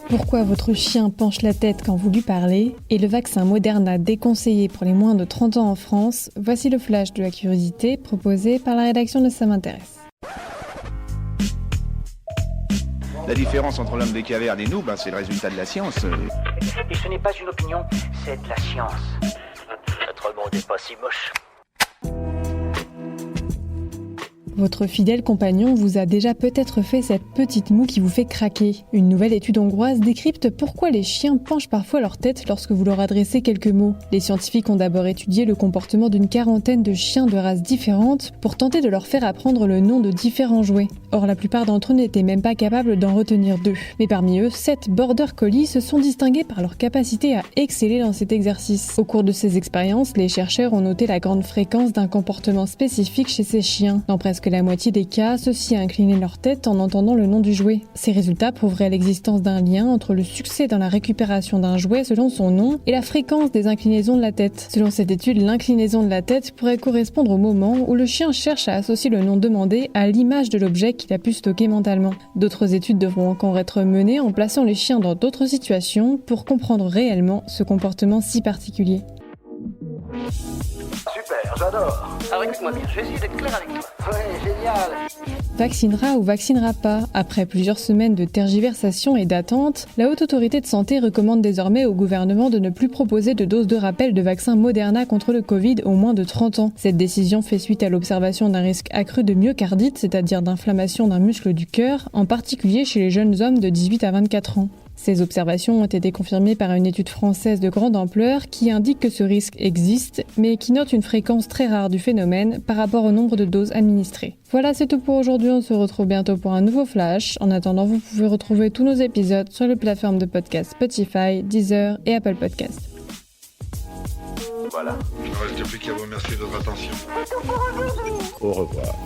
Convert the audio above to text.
Pourquoi votre chien penche la tête quand vous lui parlez et le vaccin Moderna déconseillé pour les moins de 30 ans en France, voici le flash de la curiosité proposé par la rédaction de Ça m'intéresse. La différence entre l'homme des cavernes et nous, c'est le résultat de la science. Et ce n'est pas une opinion, c'est de la science. Notre monde n'est pas si moche. Votre fidèle compagnon vous a déjà peut-être fait cette petite moue qui vous fait craquer. Une nouvelle étude hongroise décrypte pourquoi les chiens penchent parfois leur tête lorsque vous leur adressez quelques mots. Les scientifiques ont d'abord étudié le comportement d'une quarantaine de chiens de races différentes pour tenter de leur faire apprendre le nom de différents jouets. Or, la plupart d'entre eux n'étaient même pas capables d'en retenir 2. Mais parmi eux, 7 border collies se sont distingués par leur capacité à exceller dans cet exercice. Au cours de ces expériences, les chercheurs ont noté la grande fréquence d'un comportement spécifique chez ces chiens. Dans presque la moitié des cas, ceux-ci inclinaient leur tête en entendant le nom du jouet. Ces résultats prouveraient l'existence d'un lien entre le succès dans la récupération d'un jouet selon son nom et la fréquence des inclinaisons de la tête. Selon cette étude, l'inclinaison de la tête pourrait correspondre au moment où le chien cherche à associer le nom demandé à l'image de l'objet qu'il a pu stocker mentalement. D'autres études devront encore être menées en plaçant les chiens dans d'autres situations pour comprendre réellement ce comportement si particulier. Super, j'adore. Alors écoute-moi bien, je vais essayer d'être clair avec toi. Ouais, génial. Vaccinera ou vaccinera pas. Après plusieurs semaines de tergiversation et d'attente, la Haute Autorité de Santé recommande désormais au gouvernement de ne plus proposer de dose de rappel de vaccin Moderna contre le Covid aux moins de 30 ans. Cette décision fait suite à l'observation d'un risque accru de myocardite, c'est-à-dire d'inflammation d'un muscle du cœur, en particulier chez les jeunes hommes de 18 à 24 ans. Ces observations ont été confirmées par une étude française de grande ampleur qui indique que ce risque existe, mais qui note une fréquence très rare du phénomène par rapport au nombre de doses administrées. Voilà, c'est tout pour aujourd'hui, on se retrouve bientôt pour un nouveau flash. En attendant, vous pouvez retrouver tous nos épisodes sur les plateformes de podcast Spotify, Deezer et Apple Podcasts. Voilà. Il ne reste plus qu'à vous remercier de votre attention. Au revoir.